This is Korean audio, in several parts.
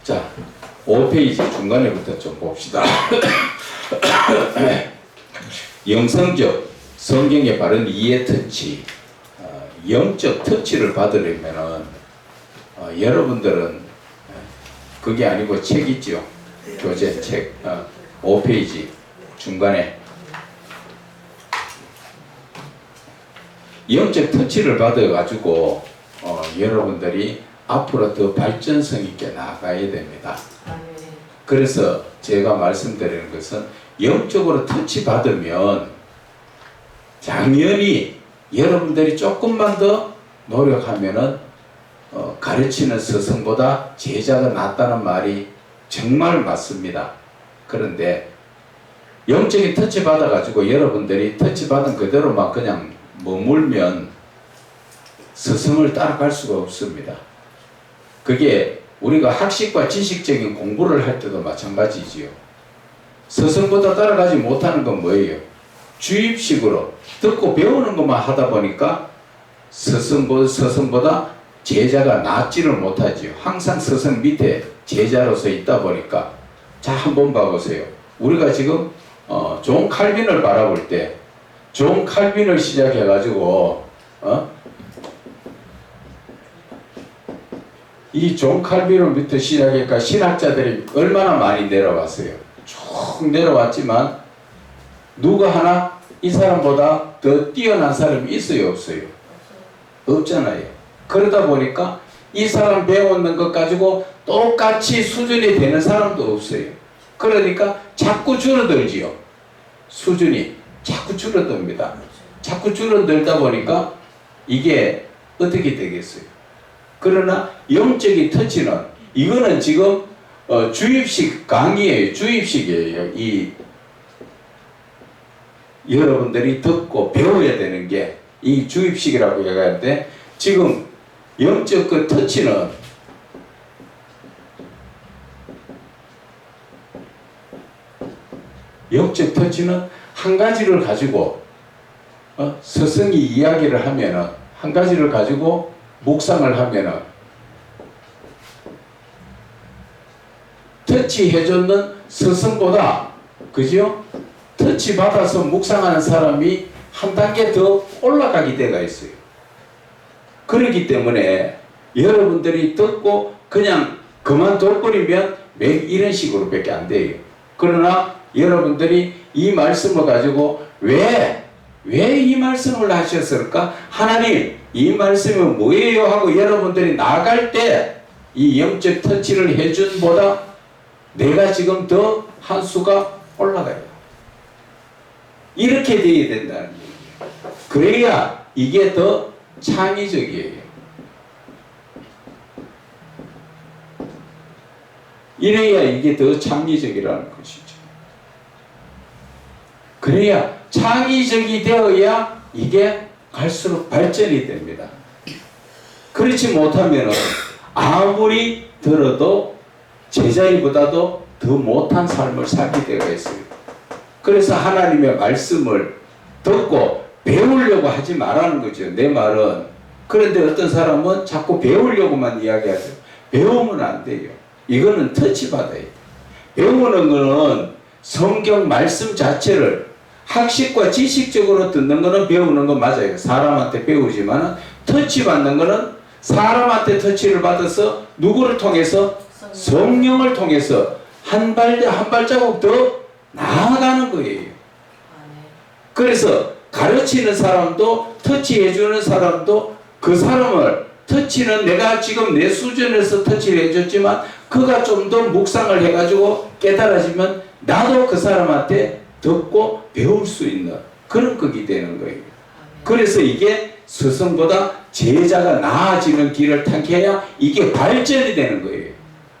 자, 5페이지 중간에부터 좀 봅시다. 영성적 성경의 바른 이해 터치, 영적 터치를 받으려면은 여러분들은 그게 아니고 책 있죠. 교재 책 5페이지 중간에 영적 터치를 받아가지고 여러분들이 앞으로 더 발전성 있게 나가야 됩니다. 그래서 제가 말씀드리는 것은 영적으로 터치 받으면 당연히 여러분들이 조금만 더 노력하면은 가르치는 스승보다 제자가 낫다는 말이 정말 맞습니다. 그런데 영적인 터치 받아가지고 여러분들이 터치 받은 그대로만 그냥 머물면 스승을 따라갈 수가 없습니다. 그게 우리가 학식과 지식적인 공부를 할 때도 마찬가지지요. 스승보다 따라가지 못하는 건 뭐예요? 주입식으로 듣고 배우는 것만 하다 보니까 스승보다 제자가 낫지를 못하지요. 항상 스승 밑에 제자로서 있다 보니까. 자, 한번 봐보세요. 우리가 지금 존 칼빈을 바라볼 때 존 칼빈을 시작해가지고 이 존 칼빈으로부터 시작해서 신학자들이 얼마나 많이 내려왔어요. 쭉 내려왔지만 누가 하나 이 사람보다 더 뛰어난 사람이 있어요, 없어요? 없잖아요. 그러다 보니까 이 사람 배우는 것 가지고 똑같이 수준이 되는 사람도 없어요. 그러니까 자꾸 줄어들지요. 수준이 자꾸 줄어듭니다. 자꾸 줄어들다 보니까 이게 어떻게 되겠어요? 그러나 영적인 터치는 이거는 지금 주입식 강의예요. 주입식이에요. 이 여러분들이 듣고 배워야 되는 게 이 주입식이라고 얘기하는데 지금 영적 그 터치는 영적 터치는 한 가지를 가지고 스승이 이야기를 하면은 한 가지를 가지고 묵상을 하면은 터치 해줬는 스승보다 그죠? 터치 받아서 묵상하는 사람이 한 단계 더 올라가게 돼가 있어요. 그렇기 때문에 여러분들이 듣고 그냥 그만둬버리면 이런 식으로 밖에 안 돼요. 그러나 여러분들이 이 말씀을 가지고 왜 이 말씀을 하셨을까? 하나님 이 말씀이 뭐예요? 하고 여러분들이 나갈 때 이 영적 터치를 해준보다 내가 지금 더 한 수가 올라가요. 이렇게 돼야 된다는 얘기예요. 그래야 이게 더 창의적이에요. 이래야 이게 더 창의적이라는 것이죠. 그래야 창의적이 되어야 이게 갈수록 발전이 됩니다. 그렇지 못하면 아무리 들어도 제자리보다도 더 못한 삶을 살게 되어 있어요. 그래서 하나님의 말씀을 듣고 배우려고 하지 말라는 거죠. 내 말은. 그런데 어떤 사람은 자꾸 배우려고만 이야기하죠. 배우면 안 돼요. 이거는 터치받아야 돼요. 배우는 거는 성경 말씀 자체를 학식과 지식적으로 듣는 거는 배우는 건 맞아요. 사람한테 배우지만 터치받는 거는 사람한테 터치를 받아서 누구를 통해서? 성령을 통해서 한 발자국 더 나아가는 거예요. 그래서 가르치는 사람도 터치해주는 사람도 그 사람을 터치는 내가 지금 내 수준에서 터치를 해줬지만 그가 좀 더 묵상을 해가지고 깨달아지면 나도 그 사람한테 듣고 배울 수 있는 그런 것이 되는 거예요. 그래서 이게 스승보다 제자가 나아지는 길을 택해야 이게 발전이 되는 거예요.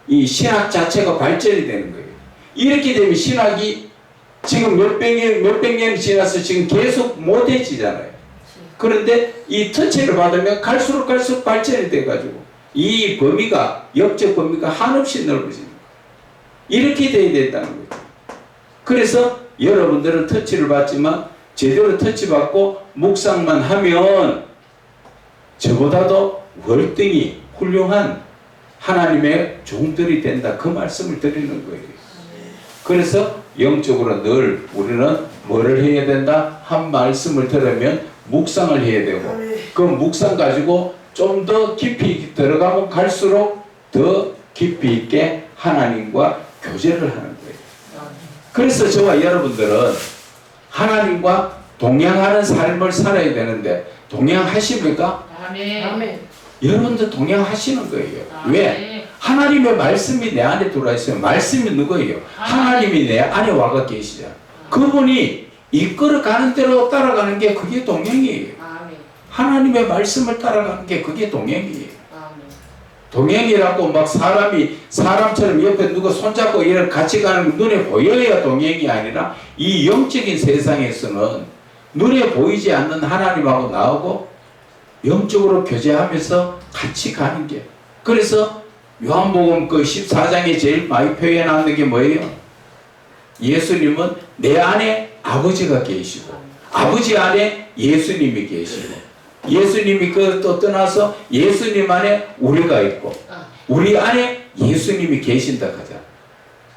이 신학 자체가 발전이 되는 거예요. 이렇게 되면 신학이 지금 몇백 년 지나서 지금 계속 못해지잖아요. 그런데 이 터치를 받으면 갈수록 발전이 돼가지고 이 범위가 영적 범위가 한없이 넓어집니다. 이렇게 돼야 된다는 거죠. 그래서 여러분들은 터치를 받지만 제대로 터치받고 묵상만 하면 저보다도 월등히 훌륭한 하나님의 종들이 된다. 그 말씀을 드리는 거예요. 그래서 영적으로 늘 우리는 뭐를 해야 된다? 한 말씀을 들으면 묵상을 해야 되고 그 묵상 가지고 좀 더 깊이 들어가면 갈수록 더 깊이 있게 하나님과 교제를 하는 거예요. 그래서 저와 여러분들은 하나님과 동행하는 삶을 살아야 되는데 동행하십니까? 아멘. 여러분도 동행하시는 거예요. 왜? 하나님의 말씀이 내 안에 들어와 있어요. 말씀이 누구예요? 하나님이 내 안에 와가 계시잖아. 그분이 이끌어가는 대로 따라가는 게 그게 동행이에요. 하나님의 말씀을 따라가는 게 그게 동행이에요. 동행이라고 막 사람처럼 옆에 누가 손잡고 이렇게 같이 가는 게 눈에 보여야 동행이 아니라 이 영적인 세상에서는 눈에 보이지 않는 하나님하고 나하고 영적으로 교제하면서 같이 가는 게. 그래서 요한복음 그 14장에 제일 많이 표현하는 게 뭐예요? 예수님은 내 안에 아버지가 계시고 아버지 안에 예수님이 계시고 예수님이 또 떠나서 예수님 안에 우리가 있고 우리 안에 예수님이 계신다 하잖아.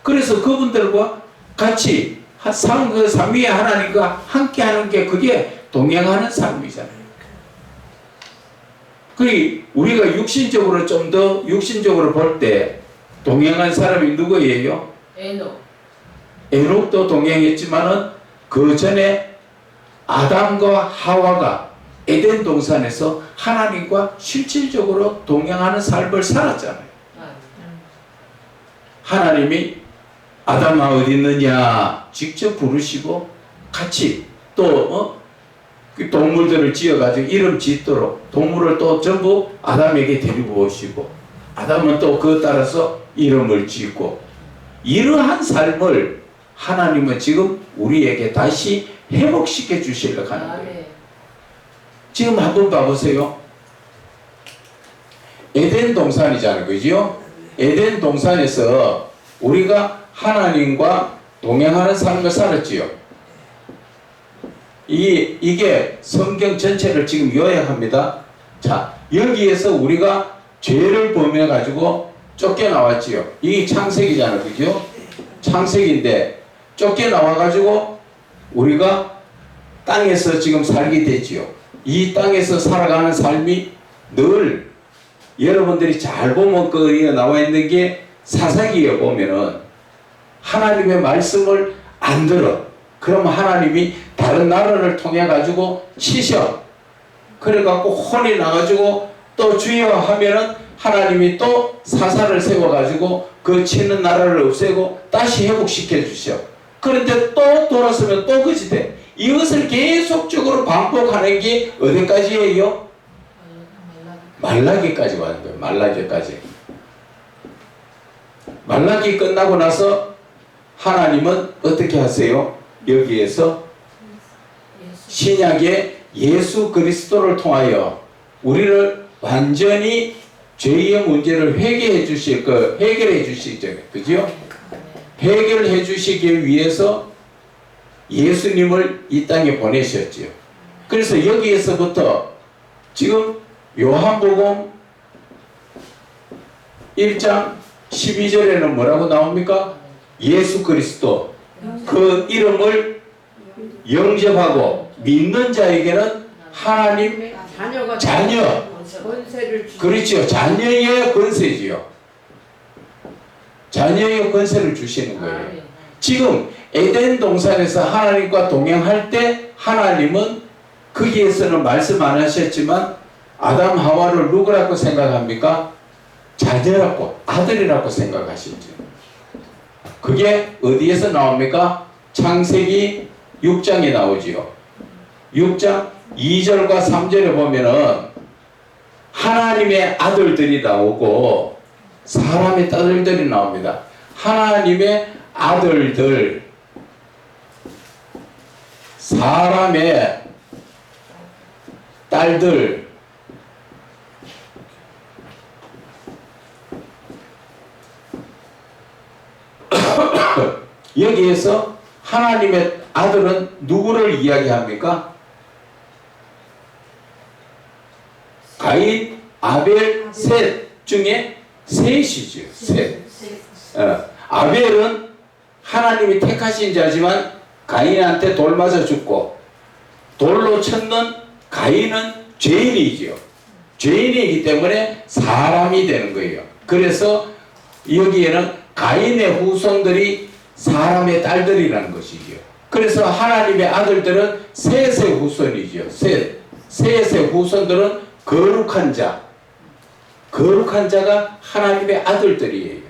그래서 그분들과 같이 삼위의 하나님과 함께하는 게 그게 동행하는 삶이잖아요. 우리가 육신적으로 좀 더 육신적으로 볼 때 동행한 사람이 누구예요? 에녹도 동행했지만은 그 전에 아담과 하와가 에덴 동산에서 하나님과 실질적으로 동행하는 삶을 살았잖아요. 하나님이 아담아 어디 있느냐 직접 부르시고 같이 또 그 동물들을 지어가지고 이름 짓도록 동물을 또 전부 아담에게 데리고 오시고 아담은 또 그에 따라서 이름을 짓고 이러한 삶을 하나님은 지금 우리에게 다시 회복시켜 주시려고 하는 거예요. 지금 한번 봐보세요. 에덴 동산이잖아요. 그죠? 에덴 동산에서 우리가 하나님과 동행하는 삶을 살았지요. 이게 성경 전체를 지금 요약합니다. 자, 여기에서 우리가 죄를 범해가지고 쫓겨나왔지요. 이게 창세기잖아요. 그죠? 창세기인데 쫓겨나와가지고 우리가 땅에서 지금 살게 되지요. 이 땅에서 살아가는 삶이 늘 여러분들이 잘 보면 거기에 나와 있는 게 사사기에 보면은 하나님의 말씀을 안 들어. 그러면 하나님이 다른 나라를 통해 가지고 치셔. 그래 갖고 혼이 나가지고 또 주여 하면은 하나님이 또 사사를 세워 가지고 그 치는 나라를 없애고 다시 회복시켜 주셔. 그런데 또 돌아서면 또 그지 돼. 이것을 계속적으로 반복하는 게 어디까지예요? 말라기까지 가는 거예요. 말라기까지. 말라기 끝나고 나서 하나님은 어떻게 하세요? 여기에서 신약의 예수 그리스도를 통하여 우리를 완전히 죄의 문제를 해결해 주시죠. 그죠? 해결해 주시기 위해서 예수님을 이 땅에 보내셨지요. 그래서 여기에서부터 지금 요한복음 1장 12절에는 뭐라고 나옵니까? 예수 그리스도 그 이름을 영접하고 믿는 자에게는 하나님 자녀 그렇죠. 자녀의 권세지요. 자녀의 권세를 주시는 거예요. 지금 에덴 동산에서 하나님과 동행할 때 하나님은 거기에서는 말씀 안 하셨지만 아담 하와를 누구라고 생각합니까? 자녀라고 아들이라고 생각하시죠. 그게 어디에서 나옵니까? 창세기 6장에 나오지요. 6장 2절과 3절에 보면은 하나님의 아들들이 나오고 사람의 딸들이 나옵니다. 하나님의 아들들, 사람의 딸들, 여기에서 하나님의 아들은 누구를 이야기합니까? 가인, 아벨, 셋 중에 셋이죠. 셋. 아벨은 하나님이 택하신 자지만 가인한테 돌 맞아 죽고, 돌로 쳤는 가인은 죄인이죠. 죄인이기 때문에 사람이 되는 거예요. 그래서 여기에는 가인의 후손들이 사람의 딸들이라는 것이죠. 그래서 하나님의 아들들은 셋의 후손이죠. 셋의 후손들은 거룩한 자. 거룩한 자가 하나님의 아들들이에요.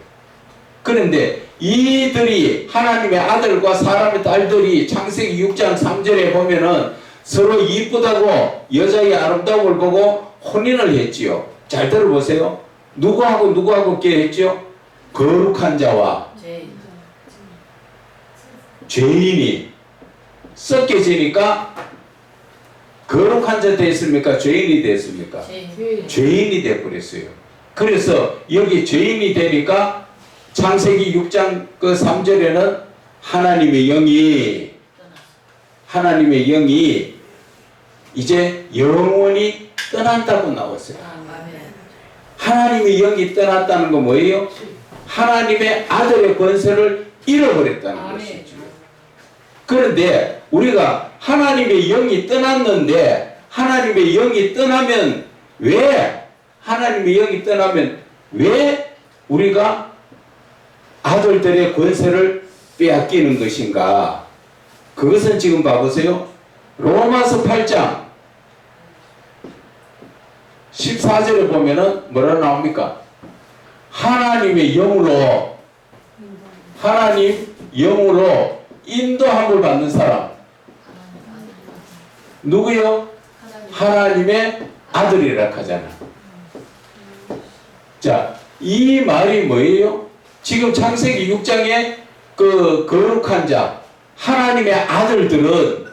그런데 이들이 하나님의 아들과 사람의 딸들이 창세기 6장 3절에 보면은 서로 이쁘다고 여자의 아름다움을 보고 혼인을 했지요. 잘 들어보세요. 누구하고 결혼했지요? 거룩한 자와 죄인이 섞여지니까 거룩한 자 됐습니까? 죄인이 됐습니까? 죄인이 되어버렸어요. 그래서 여기 죄인이 되니까 창세기 6장 그 3절에는 하나님의 영이 이제 영원히 떠난다고 나왔어요. 하나님의 영이 떠났다는 건 뭐예요? 하나님의 아들의 권세를 잃어버렸다는 것이죠. 그런데 우리가 하나님의 영이 떠났는데, 하나님의 영이 떠나면 왜 우리가 아들들의 권세를 빼앗기는 것인가? 그것은 지금 봐보세요. 로마서 8장 14절에 보면은 뭐라 나옵니까? 하나님 영으로 인도함을 받는 사람. 누구요? 하나님의 아들이라 하잖아. 자, 이 말이 뭐예요? 지금 창세기 6장에 그 거룩한 자, 하나님의 아들들은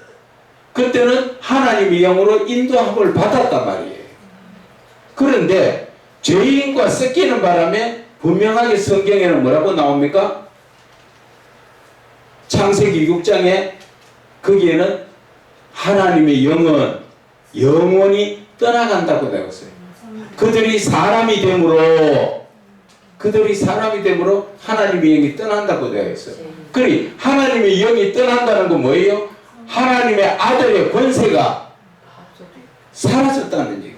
그때는 하나님의 영으로 인도함을 받았단 말이에요. 그런데 죄인과 섞이는 바람에 분명하게 성경에는 뭐라고 나옵니까? 창세기 6장에 거기에는 하나님의 영은 영원히 떠나간다고 되어 있어요. 그들이 사람이 됨으로 하나님의 영이 떠난다고 되어 있어요. 그러니 하나님의 영이 떠난다는 건 뭐예요? 하나님의 아들의 권세가 사라졌다는 얘기예요.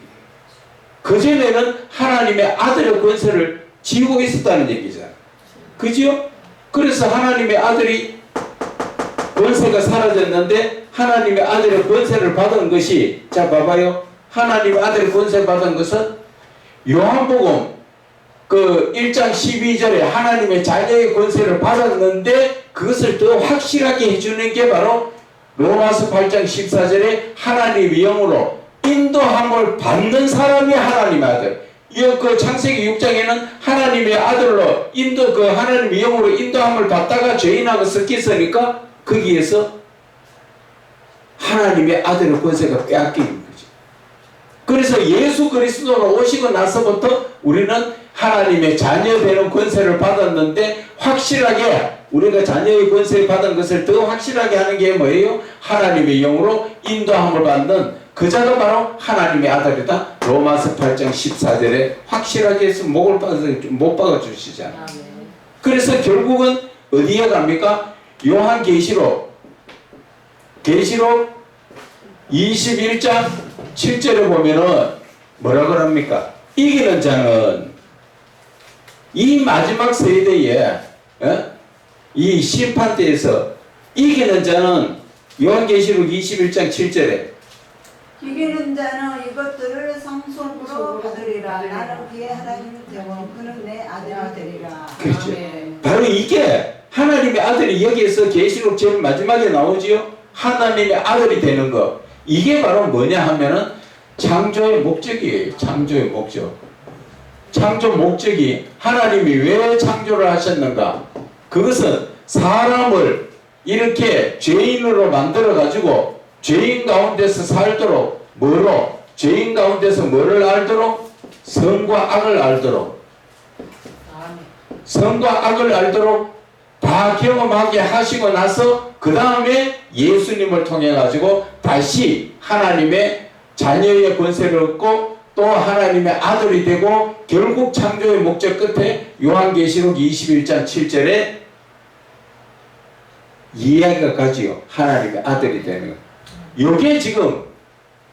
그전에는 하나님의 아들의 권세를 쥐고 있었다는 얘기잖아요. 그죠? 그래서 하나님의 아들이 권세가 사라졌는데 하나님의 아들의 권세를 받은 것이, 자 봐봐요. 하나님의 아들의 권세를 받은 것은 요한복음 그 1장 12절에 하나님의 자녀의 권세를 받았는데 그것을 더 확실하게 해주는 게 바로 로마서 8장 14절에 하나님의 영으로 인도함을 받는 사람이 하나님의 아들. 그 창세기 6장에는 하나님의 아들로 하나님의 영으로 인도함을 받다가 죄인하고 섞였으니까 거기에서 하나님의 아들의 권세가 빼앗기는 거죠. 그래서 예수 그리스도로 오시고 나서부터 우리는 하나님의 자녀 되는 권세를 받았는데, 확실하게 우리가 자녀의 권세를 받은 것을 더 확실하게 하는 게 뭐예요? 하나님의 영으로 인도함을 받는 그 자가 바로 하나님의 아들이다. 로마서 8장 14절에 확실하게 해서 못 박아주시잖아요. 그래서 결국은 어디에 갑니까? 요한계시록 21장 7절에 보면은 뭐라 그럽니까? 이기는 자는 이 마지막 세대에 이 심판대에서 이기는 자는 요한계시록 21장 7절에 이기는 자는 이것들을 상속으로 받으리라. 나는 그의 하나님이 되고 그는 내 아들이 되리라. 그렇죠. 바로 이게 하나님의 아들이 여기에서 계시록 제일 마지막에 나오지요. 하나님의 아들이 되는 것. 이게 바로 뭐냐 하면은 창조의 목적이에요. 창조의 목적. 창조 목적이 하나님이 왜 창조를 하셨는가? 그것은 사람을 이렇게 죄인으로 만들어 가지고 죄인 가운데서 살도록 죄인 가운데서 뭐를 알도록? 선과 악을 알도록 다 경험하게 하시고 나서 그 다음에 예수님을 통해 가지고 다시 하나님의 자녀의 권세를 얻고 또 하나님의 아들이 되고 결국 창조의 목적 끝에 요한계시록 21장 7절에 이야기가 가지요. 하나님의 아들이 되는 것. 이게 지금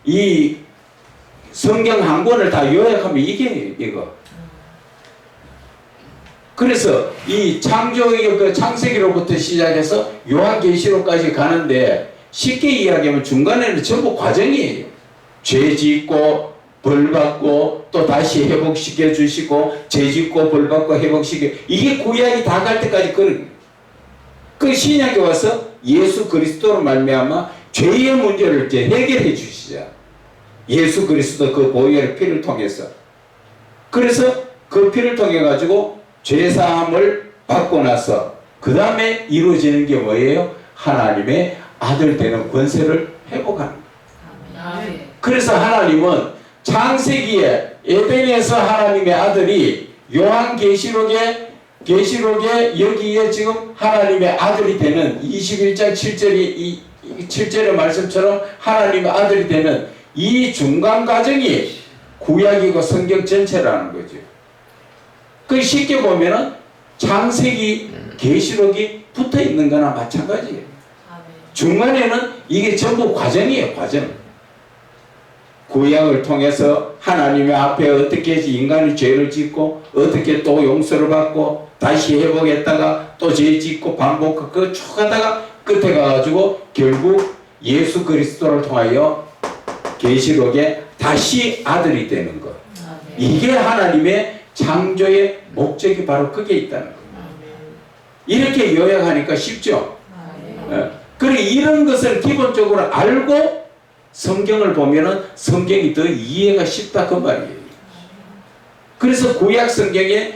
이 성경 한 권을 다 요약하면 이게 이거. 그래서 이 창조의 그 창세기로부터 시작해서 요한계시록까지 가는데 쉽게 이야기하면 중간에는 전부 과정이에요. 죄 짓고 벌 받고 또 다시 회복시켜 주시고 죄 짓고 벌 받고 회복시켜, 이게 구약이 다 갈 때까지 그런. 그 신약에 와서 예수 그리스도로 말미암아 죄의 문제를 이제 해결해 주시자. 예수 그리스도 그 보혈의 피를 통해서. 그래서 그 피를 통해 가지고 죄 사함을 받고 나서 그 다음에 이루어지는 게 뭐예요? 하나님의 아들 되는 권세를 회복하는 거예요. 그래서 하나님은 창세기에 에덴에서 하나님의 아들이 요한계시록에 여기에 지금 하나님의 아들이 되는 21장 7절의 말씀처럼 하나님의 아들이 되는 이 중간 과정이 구약이고 성경 전체라는 거죠. 그 쉽게 보면은 창세기, 계시록이 붙어 있는 거나 마찬가지예요. 중간에는 이게 전부 과정이에요, 과정. 구약을 통해서 하나님의 앞에 어떻게 인간이 죄를 짓고 어떻게 또 용서를 받고 다시 회복했다가 또 죄 짓고 반복하고 그 쭉 하다가 끝에 가가지고 결국 예수 그리스도를 통하여 계시록에 다시 아들이 되는 것. 이게 하나님의 창조의 목적이 바로 그게 있다는 거예요. 이렇게 요약하니까 쉽죠? 그리고 이런 것을 기본적으로 알고 성경을 보면은 성경이 더 이해가 쉽다 그 말이에요. 그래서 구약 성경에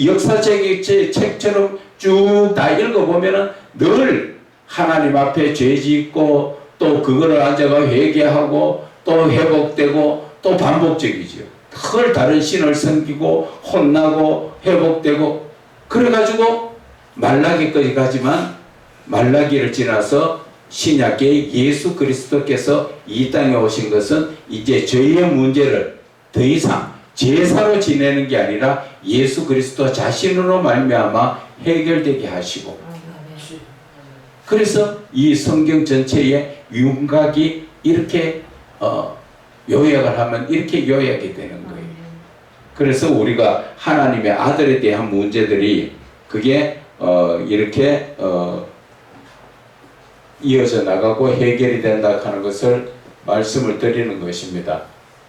역사적인 책처럼 쭉 다 읽어보면은 늘 하나님 앞에 죄 짓고 또 그거를 앉아가 회개하고 또 회복되고 또 반복적이죠. 늘 다른 신을 섬기고 혼나고 회복되고 그래가지고 말라기까지 가지만 말라기를 지나서 신약의 예수 그리스도께서 이 땅에 오신 것은 이제 죄의 문제를 더 이상 제사로 지내는 게 아니라 예수 그리스도 자신으로 말미암아 해결되게 하시고, 그래서 이 성경 전체의 윤곽이 이렇게 요약을 하면 이렇게 요약이 되는 거예요. 그래서 우리가 하나님의 아들에 대한 문제들이 그게 이렇게 이어져 나가고 해결이 된다 하는 것을 말씀을 드리는 것입니다.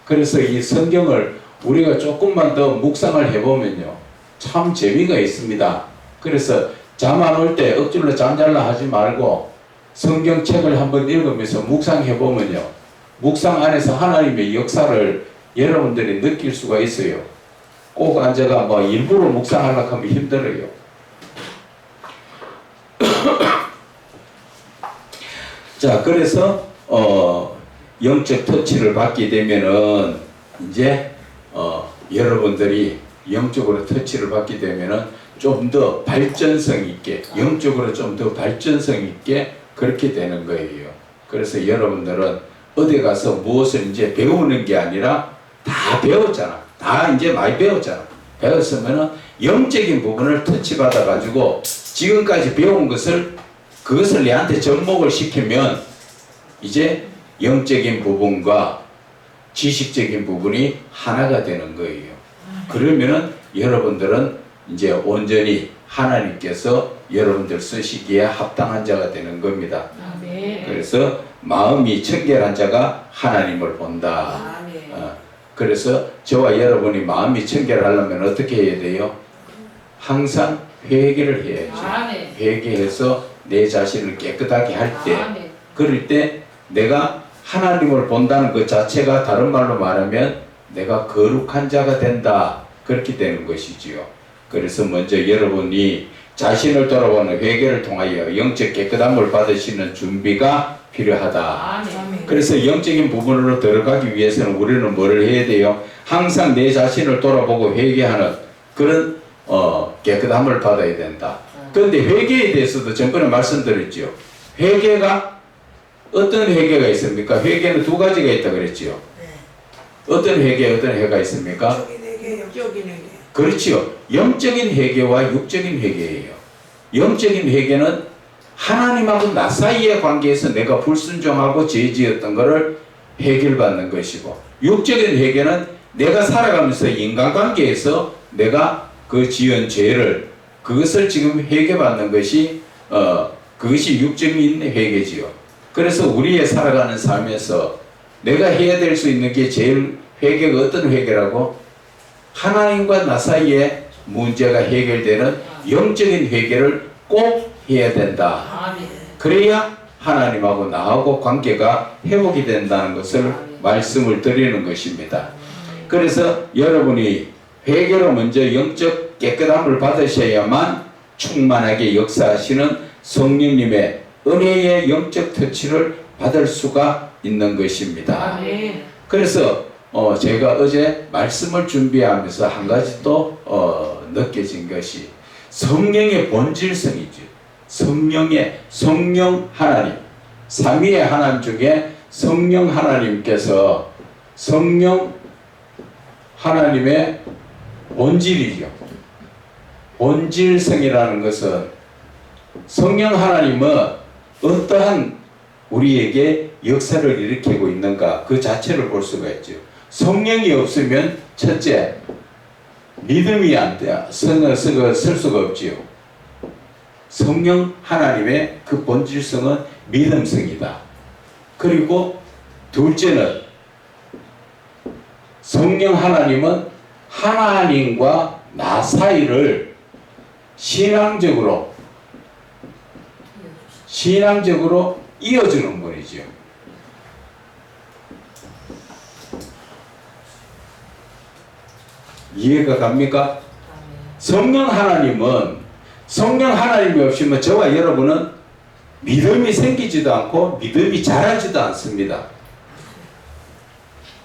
그래서 이 성경을 우리가 조금만 더 묵상을 해보면요, 참 재미가 있습니다. 그래서 잠 안 올 때 억지로 잠잘라 하지 말고 성경책을 한번 읽으면서 묵상해보면요, 묵상 안에서 하나님의 역사를 여러분들이 느낄 수가 있어요. 꼭 앉아가 뭐 일부러 묵상하려고 하면 힘들어요. 자, 그래서 영적 터치를 받게 되면은 이제 여러분들이 영적으로 터치를 받게 되면은 좀 더 발전성 있게, 영적으로 좀 더 발전성 있게 그렇게 되는 거예요. 그래서 여러분들은 어디 가서 무엇을 이제 배우는 게 아니라 다 배웠잖아. 다 이제 많이 배웠잖아. 배웠으면은 영적인 부분을 터치받아 가지고 지금까지 배운 것을 그것을 내한테 접목을 시키면 이제 영적인 부분과 지식적인 부분이 하나가 되는 거예요. 그러면은 여러분들은 이제 온전히 하나님께서 여러분들 쓰시기에 합당한 자가 되는 겁니다. 그래서 마음이 청결한 자가 하나님을 본다. 그래서 저와 여러분이 마음이 청결하려면 어떻게 해야 돼요? 항상 회개를 해야죠. 회개해서 내 자신을 깨끗하게 할 때, 그럴 때 내가 하나님을 본다는 것 자체가 다른 말로 말하면 내가 거룩한 자가 된다. 그렇게 되는 것이지요. 그래서 먼저 여러분이 자신을 돌아보는 회개를 통하여 영적 깨끗함을 받으시는 준비가 필요하다. 그래서 영적인 부분으로 들어가기 위해서는 우리는 뭐를 해야 돼요? 항상 내 자신을 돌아보고 회개하는 그런 깨끗함을 받아야 된다. 그런데 회개에 대해서도 전번에 말씀드렸죠. 회개가 어떤 회개가 있습니까? 회개는 두 가지가 있다고 그랬죠. 어떤 회개, 어떤 회개가 있습니까? 영적인 회개. 그렇지요. 영적인 회개와 육적인 회개예요. 영적인 회개는 하나님하고 나 사이의 관계에서 내가 불순종하고 죄지었던 것을 해결받는 것이고, 육적인 회개는 내가 살아가면서 인간관계에서 내가 그 지은 죄를 그것을 지금 회개받는 것이 그것이 육적인 회개지요. 그래서 우리의 살아가는 삶에서 내가 해야 될 수 있는 게 제일 회개가 어떤 회개라고? 하나님과 나 사이에 문제가 해결되는 영적인 회개를 꼭 해야 된다. 아멘. 그래야 하나님하고 나하고 관계가 회복이 된다는 것을 말씀을 드리는 것입니다. 그래서 여러분이 회개로 먼저 영적 깨끗함을 받으셔야만 충만하게 역사하시는 성령님의 은혜의 영적 터치를 받을 수가 있는 것입니다. 아멘. 그래서 제가 어제 말씀을 준비하면서 한 가지 또 느껴진 것이 성령의 본질성이죠. 성령 하나님, 삼위의 하나님 중에 성령 하나님께서 성령 하나님의 본질이죠. 본질성이라는 것은 성령 하나님은 어떠한 우리에게 역사를 일으키고 있는가 그 자체를 볼 수가 있죠. 성령이 없으면 첫째 믿음이 안 돼, 설 수가 없지요. 성령 하나님의 그 본질성은 믿음성이다. 그리고 둘째는 성령 하나님은 하나님과 나 사이를 신앙적으로 이어주는 분이죠. 이해가 갑니까? 성령 하나님이 없으면 저와 여러분은 믿음이 생기지도 않고 믿음이 자라지도 않습니다.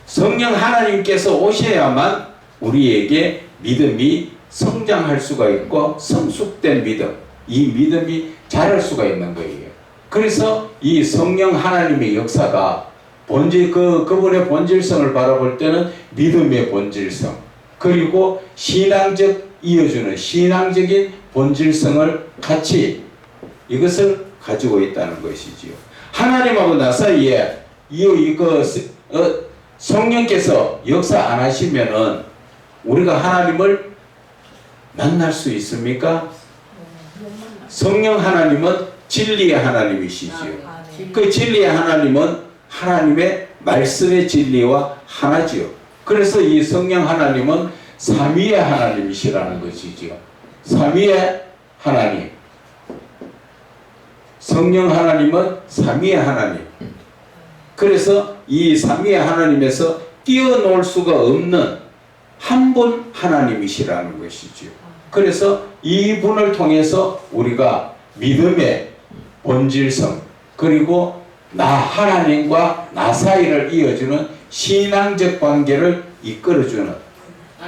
성령 하나님께서 오셔야만 우리에게 믿음이 성장할 수가 있고 성숙된 믿음, 이 믿음이 자랄 수가 있는 거예요. 그래서 이 성령 하나님의 역사가 그분의 본질성을 바라볼 때는 믿음의 본질성, 그리고 신앙적 이어주는 신앙적인 본질성을 같이 이것을 가지고 있다는 것이지요. 하나님하고 나 사이에 성령께서 역사 안 하시면은 우리가 하나님을 만날 수 있습니까? 성령 하나님은 진리의 하나님이시지요. 그 진리의 하나님은 하나님의 말씀의 진리와 하나지요. 그래서 이 성령 하나님은 삼위의 하나님이시라는 것이지요. 삼위의 하나님. 성령 하나님은 삼위의 하나님. 그래서 이 삼위의 하나님에서 뛰어놀 수가 없는 한 분 하나님이시라는 것이지요. 그래서 이 분을 통해서 우리가 믿음의 본질성, 그리고 나 하나님과 나 사이를 이어주는 신앙적 관계를 이끌어주는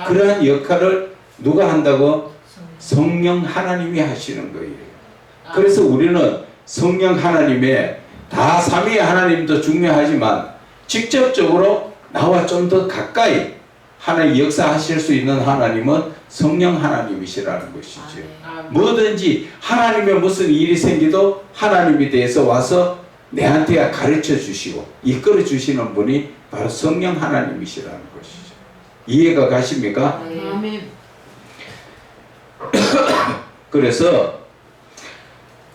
그러한 역할을 누가 한다고? 성령 하나님이 하시는 거예요. 그래서 우리는 성령 하나님의 다 삼위의 하나님도 중요하지만 직접적으로 나와 좀 더 가까이 하나님 역사하실 수 있는 하나님은 성령 하나님이시라는 것이죠. 뭐든지 하나님의 무슨 일이 생기도 하나님에 대해서 와서 내한테 가르쳐 주시고 이끌어 주시는 분이 바로 성령 하나님이시라는 것이죠. 이해가 가십니까? 아멘. 그래서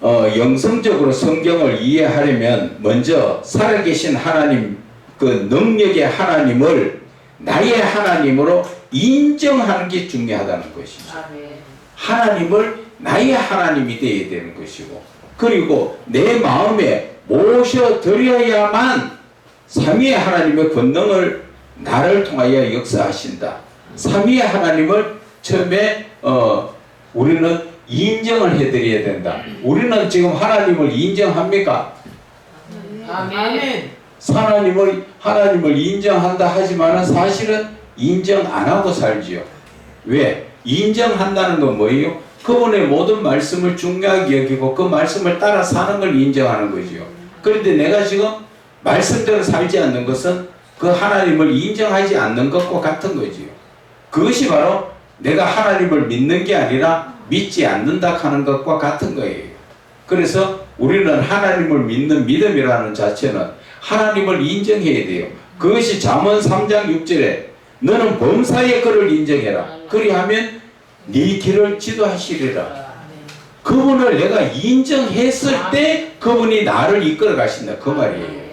영성적으로 성경을 이해하려면 먼저 살아계신 하나님, 그 능력의 하나님을 나의 하나님으로 인정하는 게 중요하다는 것이죠. 하나님을 나의 하나님이 되어야 되는 것이고, 그리고 내 마음에 모셔드려야만 삼위의 하나님의 권능을 나를 통하여 역사하신다. 삼위의 하나님을 처음에 우리는 인정을 해드려야 된다. 우리는 지금 하나님을 인정합니까? 아멘. 하나님을 인정한다 하지만 사실은 인정 안 하고 살지요. 왜? 인정한다는 건 뭐예요? 그분의 모든 말씀을 중요하게 여기고 그 말씀을 따라 사는 걸 인정하는 거지요. 그런데 내가 지금 말씀대로 살지 않는 것은 그 하나님을 인정하지 않는 것과 같은 거지요. 그것이 바로 내가 하나님을 믿는 게 아니라 믿지 않는다 하는 것과 같은 거예요. 그래서 우리는 하나님을 믿는 믿음이라는 자체는 하나님을 인정해야 돼요. 그것이 잠언 3장 6절에 너는 범사의 그를 인정해라. 그리하면 네 길을 지도하시리라. 그분을 내가 인정했을 때 그분이 나를 이끌어 가신다. 그 말이에요.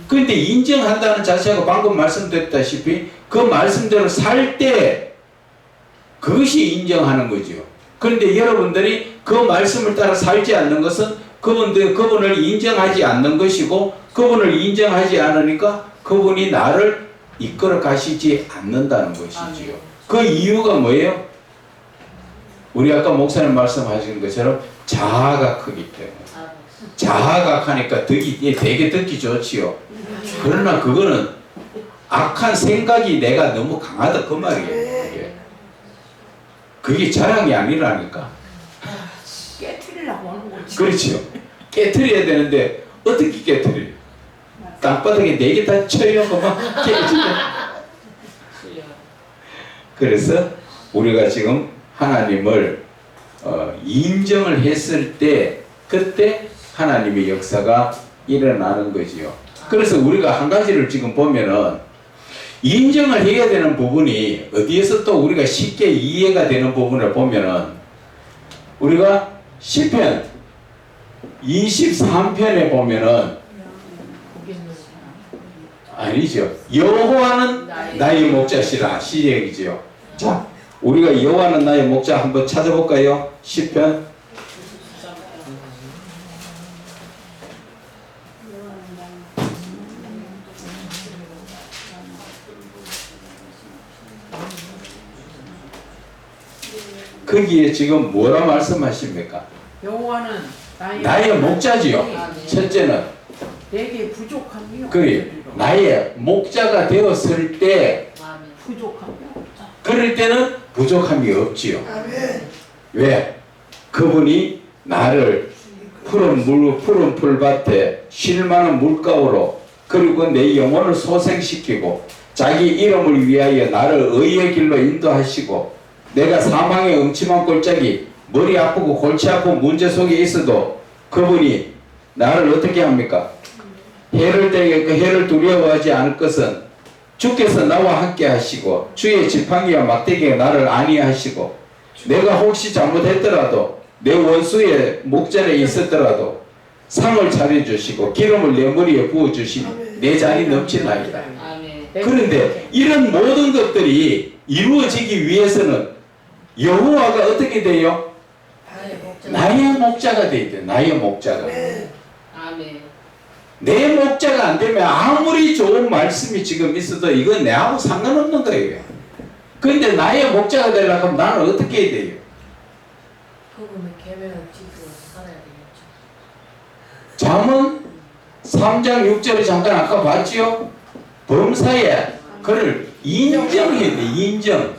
그런데 인정한다는 자체가 방금 말씀드렸다시피 그 말씀대로 살 때 그것이 인정하는 거죠. 그런데 여러분들이 그 말씀을 따라 살지 않는 것은 그분을 인정하지 않는 것이고, 그분을 인정하지 않으니까 그분이 나를 이끌어 가시지 않는다는 것이지요. 그 이유가 뭐예요? 우리 아까 목사님 말씀하신 것처럼 자아가 크기 때문에. 자아가 크니까 되게 듣기 좋지요. 그러나 그거는 악한 생각이 내가 너무 강하다 그 말이에요. 그게 자랑이 아니라니까. 깨트리려고 하는 거지. 그렇죠. 깨트려야 되는데 어떻게 깨트려요? 땅바닥에 4개 다 쳐요. 막 깨지죠. 그래서 우리가 지금 하나님을 인정을 했을 때 그때 하나님의 역사가 일어나는 거지요. 그래서 우리가 한 가지를 지금 보면은 인정을 해야 되는 부분이 어디에서 또 우리가 쉽게 이해가 되는 부분을 보면은 우리가 시편 23편에 보면은 아니죠. 여호와는 나의 목자시라 시작이죠. 자, 우리가 여호와는 나의 목자 한번 찾아볼까요? 시편 거기에 지금 뭐라 말씀하십니까? 여호와는 나의 목자지요. 첫째는 내게 부족함이 그 나의 목자가 되었을 때 부족함이 없다. 그럴 때는 부족함이 없지요. 왜? 그분이 나를 푸른 풀밭에 쉴만한 물가로 그리고 내 영혼을 소생시키고 자기 이름을 위하여 나를 의의 길로 인도하시고 내가 사망의 음침한 골짜기 머리 아프고 골치 아픈 문제 속에 있어도 그분이 나를 어떻게 합니까? 해를 때에 그 해를 두려워하지 않을 것은 주께서 나와 함께 하시고 주의 지팡이와 막대기가 나를 안위하시고 내가 혹시 잘못했더라도 내 원수의 목전에 있었더라도 상을 차려주시고 기름을 내 머리에 부어주시니 내 잔이 넘치나이다. 그런데 이런 모든 것들이 이루어지기 위해서는 여호와가 어떻게 돼요? 나의 목자가 돼야 돼. 나의 목자가. 내 목자가 안 되면 아무리 좋은 말씀이 지금 있어도 이건 내하고 상관없는 거예요. 그런데 나의 목자가 되려고 하면 나는 어떻게 해야 돼요? 그분의 계명을 지키고 살아야 되겠죠. 잠언 3장 6절에 잠깐 아까 봤지요? 범사에 그를 인정해야 돼. 인정.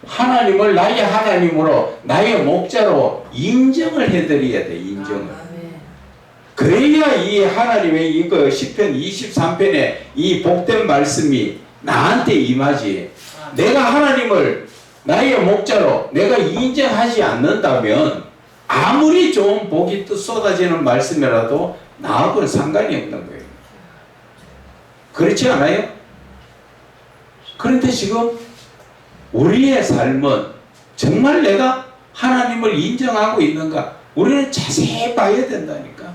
하나님을 나의 하나님으로 나의 목자로 인정을 해드려야 돼. 인정을. 그래야 이 하나님의 이거 시편 23편에 이 복된 말씀이 나한테 임하지. 내가 하나님을 나의 목자로 내가 인정하지 않는다면 아무리 좋은 복이 또 쏟아지는 말씀이라도 나하고는 상관이 없는 거예요. 그렇지 않아요? 그런데 지금 우리의 삶은 정말 내가 하나님을 인정하고 있는가? 우리는 자세히 봐야 된다니까.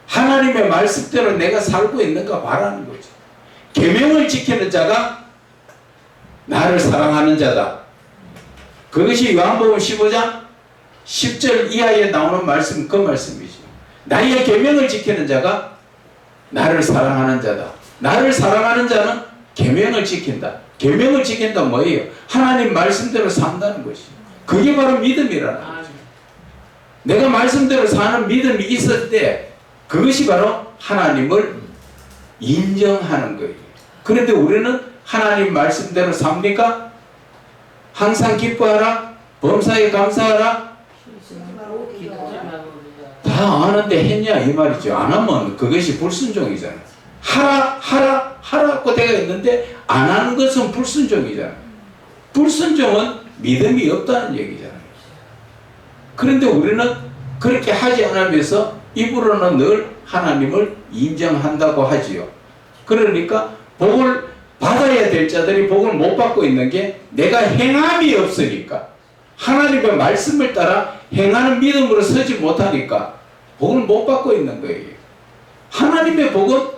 하나님의 말씀대로 내가 살고 있는가 바라는 거죠. 계명을 지키는 자가 나를 사랑하는 자다. 그것이 요한복음 15장 10절 이하에 나오는 말씀, 그 말씀이죠. 나의 계명을 지키는 자가 나를 사랑하는 자다. 나를 사랑하는 자는 계명을 지킨다. 계명을 지킨다 뭐예요? 하나님 말씀대로 산다는 것이죠. 그게 바로 믿음이라는 거죠. 내가 말씀대로 사는 믿음이 있을 때 그것이 바로 하나님을 인정하는 거예요. 그런데 우리는 하나님 말씀대로 삽니까? 항상 기뻐하라, 범사에 감사하라. 다 아는데 했냐 이 말이죠. 안 하면 그것이 불순종이잖아요. 하라고 되어 있는데 안 하는 것은 불순종이잖아요. 불순종은 믿음이 없다는 얘기잖아요. 그런데 우리는 그렇게 하지 않으면서 입으로는 늘 하나님을 인정한다고 하지요. 그러니까 복을 받아야 될 자들이 복을 못 받고 있는 게 내가 행함이 없으니까, 하나님의 말씀을 따라 행하는 믿음으로 서지 못하니까 복을 못 받고 있는 거예요. 하나님의 복은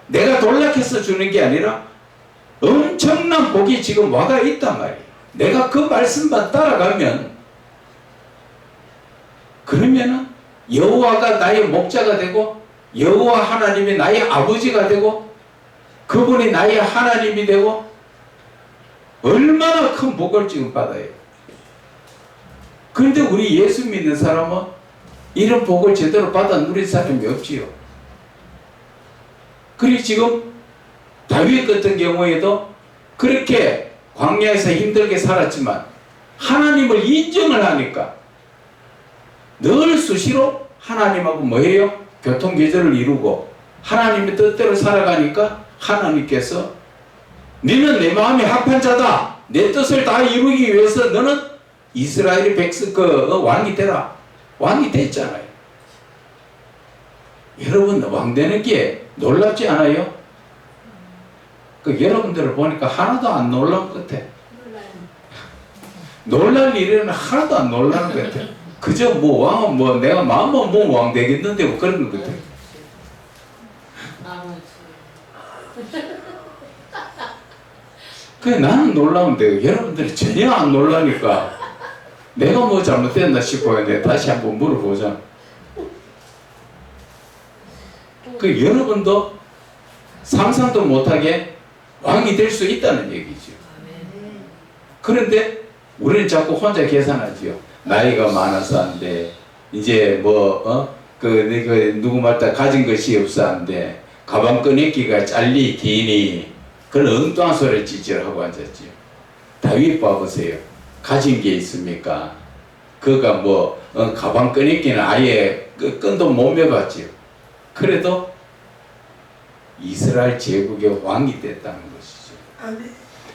내가 놀라켜서 주는 게 아니라 엄청난 복이 지금 와가 있단 말이에요. 내가 그 말씀만 따라가면, 그러면은 여호와가 나의 목자가 되고 여호와 하나님이 나의 아버지가 되고 그분이 나의 하나님이 되고 얼마나 큰 복을 지금 받아요. 그런데 우리 예수 믿는 사람은 이런 복을 제대로 받아 누린 사람이 없지요. 그리고 지금 다윗 같은 경우에도 그렇게 광야에서 힘들게 살았지만 하나님을 인정을 하니까 늘 수시로 하나님하고 뭐해요? 교통계절을 이루고 하나님의 뜻대로 살아가니까 하나님께서 너는 내 마음에 합한 자다, 내 뜻을 다 이루기 위해서 너는 이스라엘의 백성 왕이 되라. 왕이 됐잖아요. 여러분, 왕 되는 게 놀랍지 않아요? 여러분들을 보니까 하나도 안 놀라운 것 같아. 놀랄 일에는 하나도 안 놀라는 것 같아. 그저 뭐 왕은 뭐 내가 마음만 먹으면 왕 되겠는데 뭐 그런 것 같아. 그래, 나는 놀라운데 여러분들이 전혀 안 놀라니까 내가 뭐 잘못됐나 싶어요. 내가 다시 한번 물어보자. 여러분도 상상도 못하게 왕이 될 수 있다는 얘기죠. 그런데 우리는 자꾸 혼자 계산하지요. 나이가 많아서 안 돼. 이제 내가 누구 말다 가진 것이 없어 안 돼. 가방 꺼내기가 짧리 기니. 그런 엉뚱한 소리를 찌질하고 앉았지요. 다윗 봐보세요. 가진 게 있습니까? 그가 가방 꺼내기는 아예 끈도 못 매봤지요. 그래도 이스라엘 제국의 왕이 됐다는 것이죠.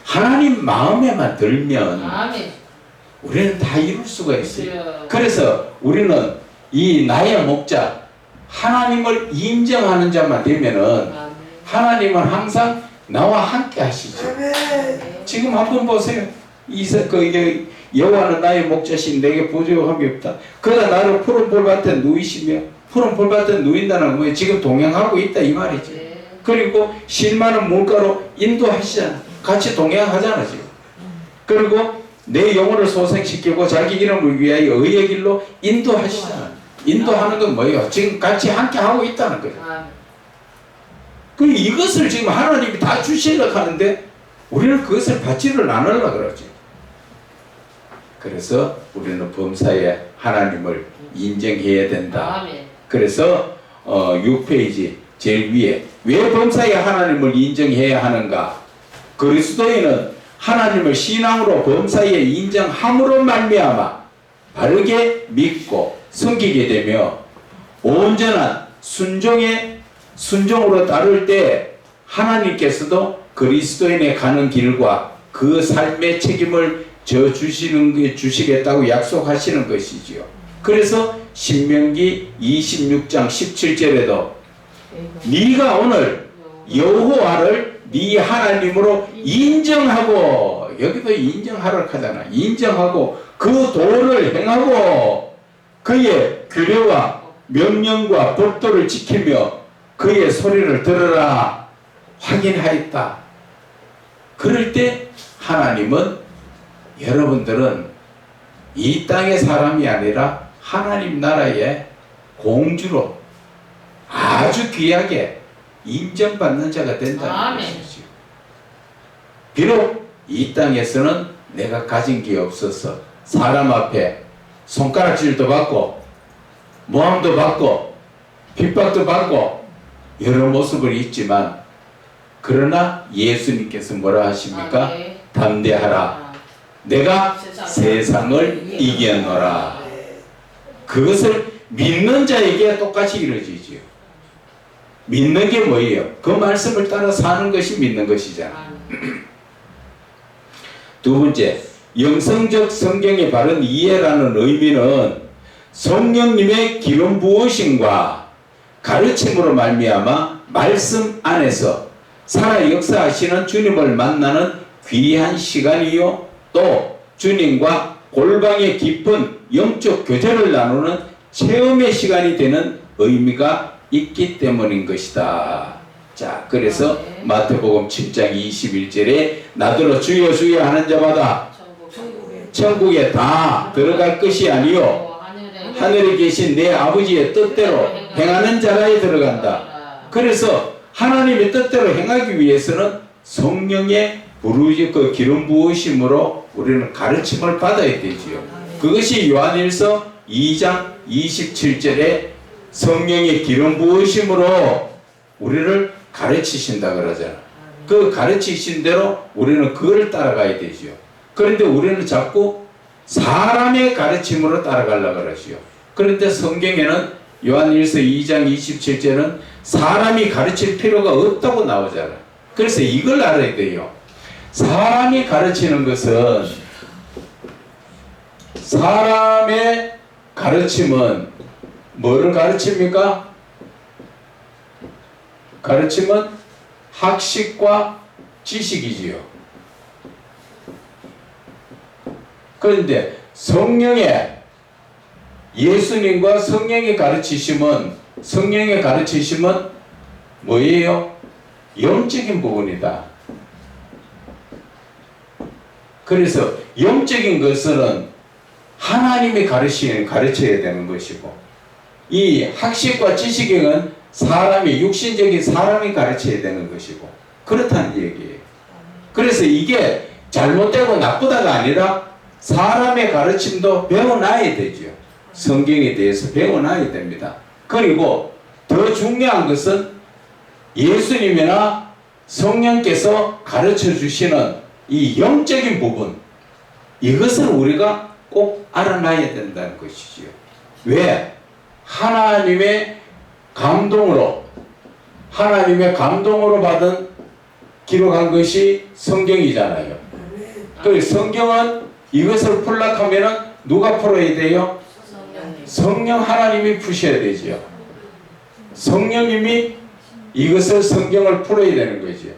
하나님 마음에만 들면 우리는 다 이룰 수가 있어요. 그래서 우리는 이 나의 목자 하나님을 인정하는 자만 되면은 하나님은 항상 나와 함께 하시죠. 지금 한번 보세요. 여호와는 나의 목자신 내게 부족함이 없다. 그가 나를 푸른 풀밭에 누이시며, 푸른 풀밭에 누인다는 건 뭐예요? 지금 동행하고 있다 이 말이죠. 그리고 실 많은 물가로 인도하시잖아. 같이 동행하잖아 지금. 그리고 내 영혼을 소생시키고 자기 이름을 위하여 의의 길로 인도하시잖아. 인도하는 건 뭐예요? 지금 같이 함께 하고 있다는 거예요. 그리고 이것을 지금 하나님이 다 주시려고 하는데 우리는 그것을 받지를 않으려고 그러지. 그래서 우리는 범사에 하나님을 인정해야 된다. 그래서 6페이지 제일 위에 왜 범사에 하나님을 인정해야 하는가? 그리스도인은 하나님을 신앙으로 범사에 인정함으로 말미암아 바르게 믿고 섬기게 되며 온전한 순종으로 따를 때 하나님께서도 그리스도인의 가는 길과 그 삶의 책임을 주시겠다고 약속하시는 것이지요. 그래서 신명기 26장 17절에도 네가 오늘 여호와를 네 하나님으로 인정하고, 여기도 인정하라고 하잖아. 인정하고 그 도를 행하고 그의 규례와 명령과 법도를 지키며 그의 소리를 들으라 확인하였다. 그럴 때 하나님은 여러분들은 이 땅의 사람이 아니라 하나님 나라의 공주로 아주 귀하게 인정받는 자가 된다는 것이죠. 비록 이 땅에서는 내가 가진 게 없어서 사람 앞에 손가락질도 받고 모함도 받고 핍박도 받고 여러 모습을 있지만, 그러나 예수님께서 뭐라 하십니까? 담대하라. 내가 세상을 이겼노라. 그것을 믿는 자에게 똑같이 이루어지지요. 믿는 게 뭐예요? 그 말씀을 따라 사는 것이 믿는 것이잖아. 아멘. 두 번째, 영성적 성경의 바른 이해라는 의미는 성령님의 기름 부으심과 가르침으로 말미암아 말씀 안에서 살아 역사하시는 주님을 만나는 귀한 시간이요, 또 주님과 골방의 깊은 영적 교제를 나누는 체험의 시간이 되는 의미가 있기 때문인 것이다. 자, 그래서 마태복음 7장 21절에 나더러 주여 주여 하는 자마다 천국에 다 들어갈 것이 아니요 하늘에 계신 내 아버지의 뜻대로 행하는 자라에 들어간다. 그래서 하나님의 뜻대로 행하기 위해서는 성령의 그 기름 부으심으로 우리는 가르침을 받아야 되지요. 그것이 요한일서 2장 27절에 성령의 기름 부으심으로 우리를 가르치신다 그러잖아. 그 가르치신 대로 우리는 그걸 따라가야 되지요. 그런데 우리는 자꾸 사람의 가르침으로 따라가려고 그러지요. 그런데 성경에는 요한일서 2장 27절은 사람이 가르칠 필요가 없다고 나오잖아. 그래서 이걸 알아야 돼요. 사람이 가르치는 것은, 사람의 가르침은 뭐를 가르칩니까? 가르침은 학식과 지식이지요. 그런데 예수님과 성령의 가르치심은 뭐예요? 영적인 부분이다. 그래서 영적인 것은 하나님이 가르쳐야 되는 것이고, 이 학식과 지식은 육신적인 사람이 가르쳐야 되는 것이고, 그렇다는 얘기예요. 그래서 이게 잘못되고 나쁘다가 아니라 사람의 가르침도 배워놔야 되죠. 성경에 대해서 배워놔야 됩니다. 그리고 더 중요한 것은 예수님이나 성령께서 가르쳐 주시는 이 영적인 부분, 이것을 우리가 꼭 알아놔야 된다는 것이지요. 왜? 하나님의 감동으로 받은 기록한 것이 성경이잖아요. 그 성경은 이것을 풀락하면은 누가 풀어야 돼요? 성령 하나님이 푸셔야 되지요. 성령님이 이것을 성경을 풀어야 되는 거죠.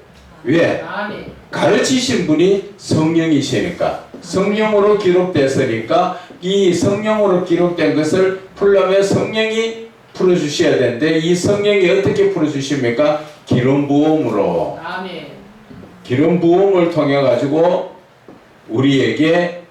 왜? 가르치신 분이 성령이시니까, 성령으로 기록됐으니까 이 성령으로 기록된 것을 풀려면 성령이 풀어주셔야 되는데, 이 성령이 어떻게 풀어주십니까? 기름 부음으로. 기름 부음을 통해 가지고 우리에게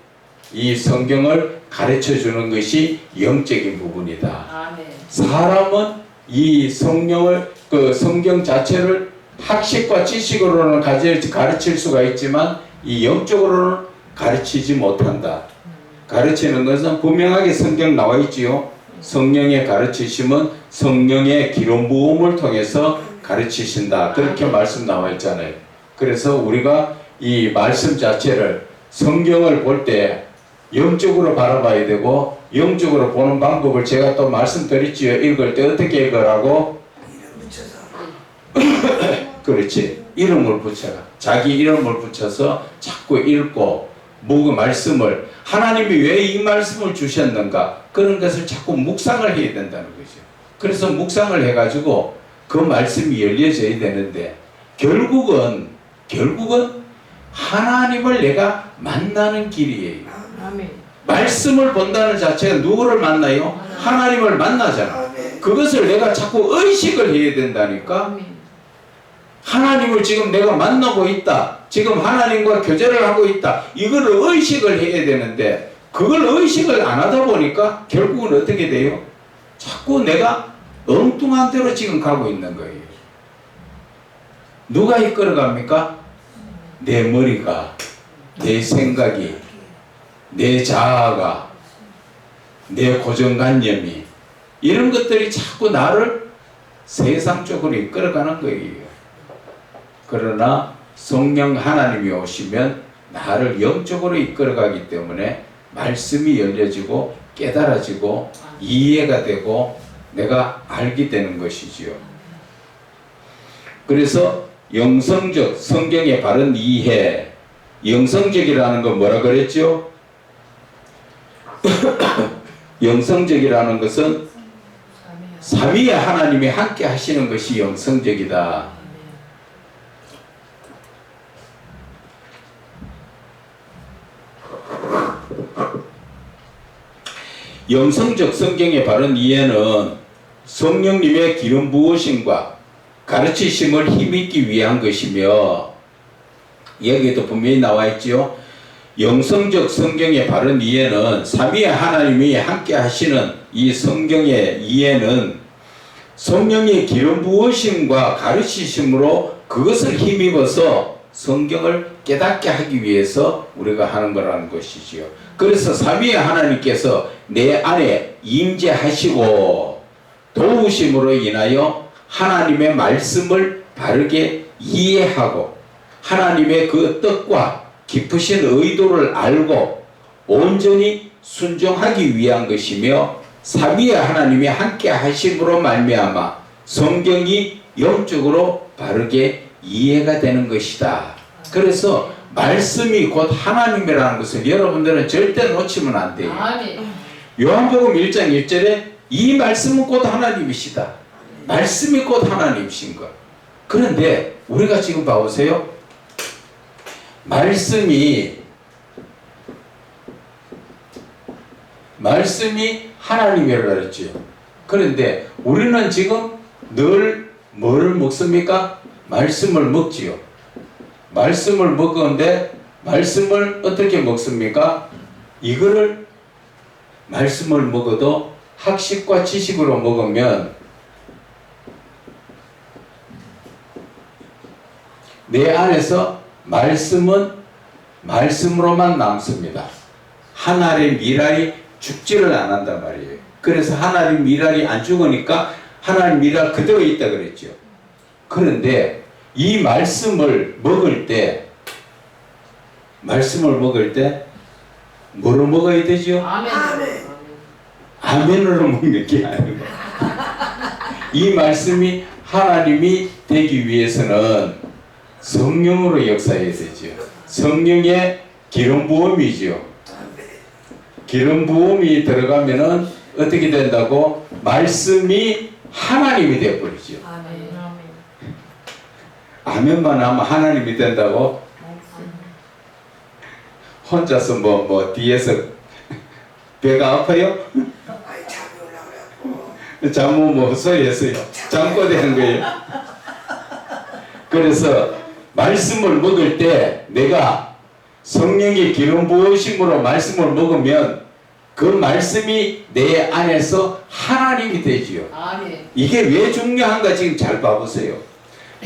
이 성경을 가르쳐 주는 것이 영적인 부분이다. 사람은 이 성경 자체를 학식과 지식으로는 가르칠 수가 있지만 이 영적으로는 가르치지 못한다. 가르치는 것은 분명하게 성경 나와 있지요. 성령의 가르치심은 성령의 기름 부음을 통해서 가르치신다. 그렇게 말씀 나와 있잖아요. 그래서 우리가 이 말씀 자체를, 성경을 볼 때 영적으로 바라봐야 되고, 영적으로 보는 방법을 제가 또 말씀드렸지요. 읽을 때 어떻게 읽으라고? 그렇지. 이름을 붙여라. 자기 이름을 붙여서 자꾸 읽고, 말씀을, 하나님이 왜 이 말씀을 주셨는가, 그런 것을 자꾸 묵상을 해야 된다는 거죠. 그래서 묵상을 해가지고 그 말씀이 열려져야 되는데, 결국은 하나님을 내가 만나는 길이에요. 말씀을 본다는 자체가 누구를 만나요? 하나님을 만나잖아. 그것을 내가 자꾸 의식을 해야 된다니까. 하나님을 지금 내가 만나고 있다, 지금 하나님과 교제를 하고 있다, 이거를 의식을 해야 되는데, 그걸 의식을 안 하다 보니까 결국은 어떻게 돼요? 자꾸 내가 엉뚱한 대로 지금 가고 있는 거예요. 누가 이끌어갑니까? 내 머리가, 내 생각이, 내 자아가, 내 고정관념이, 이런 것들이 자꾸 나를 세상 쪽으로 이끌어가는 거예요. 그러나 성령 하나님이 오시면 나를 영적으로 이끌어가기 때문에 말씀이 열려지고 깨달아지고 이해가 되고 내가 알게 되는 것이지요. 그래서 영성적 성경의 바른 이해, 영성적이라는 건 뭐라 그랬죠? 영성적이라는 것은 삼위의 하나님이 함께 하시는 것이 영성적이다. 영성적 성경의 바른 이해는 성령님의 기름 부으심과 가르치심을 힘입기 위한 것이며, 여기에도 분명히 나와 있지요. 영성적 성경의 바른 이해는 삼위의 하나님이 함께 하시는 이 성경의 이해는 성령의 기름 부으심과 가르치심으로 그것을 힘입어서 성경을 깨닫게 하기 위해서 우리가 하는 거라는 것이지요. 그래서 삼위의 하나님께서 내 안에 임재하시고 도우심으로 인하여 하나님의 말씀을 바르게 이해하고 하나님의 그 뜻과 깊으신 의도를 알고 온전히 순종하기 위한 것이며, 삼위의 하나님이 함께 하심으로 말미암아 성경이 영적으로 바르게 이해가 되는 것이다. 그래서 말씀이 곧 하나님이라는 것을 여러분들은 절대 놓치면 안 돼요. 아멘. 요한복음 1장 1절에 이 말씀은 곧 하나님이시다. 말씀이 곧 하나님이신 것. 그런데 우리가 지금 봐보세요. 말씀이 하나님이라고 그랬죠. 그런데 우리는 지금 늘 뭐를 먹습니까? 말씀을 먹지요. 말씀을 먹었는데 말씀을 어떻게 먹습니까? 이거를 말씀을 먹어도 학식과 지식으로 먹으면 내 안에서 말씀은 말씀으로만 남습니다. 하나님의 미랄이 죽지를 안 한단 말이에요. 그래서 하나님의 미랄이 안 죽으니까 하나님의 미랄 그대로 있다 그랬죠. 그런데 이 말씀을 먹을 때 뭐로 먹어야 되죠? 아멘. 아멘으로 먹는 게 아니고 이 말씀이 하나님이 되기 위해서는 성령으로 역사해야 되죠. 성령의 기름 부음이죠. 기름 부음이 들어가면은 어떻게 된다고? 말씀이 하나님이 되어버리죠. 아멘. 아멘만 하면 하나님이 된다고? 혼자서 뒤에서 배가 아파요? 잠은 헛소리 했어요. 잠꼬대한 거예요. 그래서 말씀을 먹을 때 내가 성령의 기름 부으심으로 말씀을 먹으면 그 말씀이 내 안에서 하나님이 되지요. 아멘. 이게 왜 중요한가 지금 잘 봐보세요.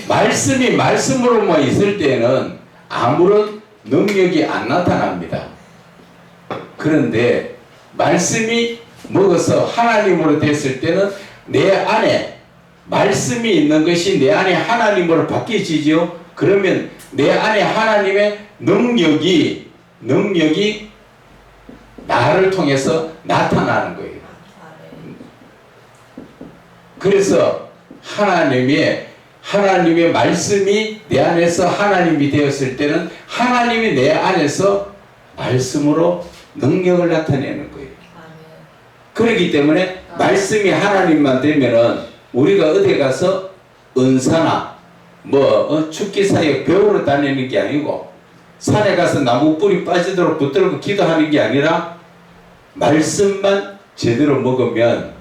말씀이 말씀으로만 있을 때는 아무런 능력이 안 나타납니다. 그런데 말씀이 먹어서 하나님으로 됐을 때는 내 안에 말씀이 있는 것이 내 안에 하나님으로 바뀌어지죠. 그러면 내 안에 하나님의 능력이 나를 통해서 나타나는 거예요. 그래서 하나님의 말씀이 내 안에서 하나님이 되었을 때는 하나님이 내 안에서 말씀으로 능력을 나타내는 거예요. 그렇기 때문에 말씀이 하나님만 되면은 우리가 어디 가서 은사나 축기사역 배우러 다니는 게 아니고 산에 가서 나무 뿌리 빠지도록 붙들고 기도하는 게 아니라 말씀만 제대로 먹으면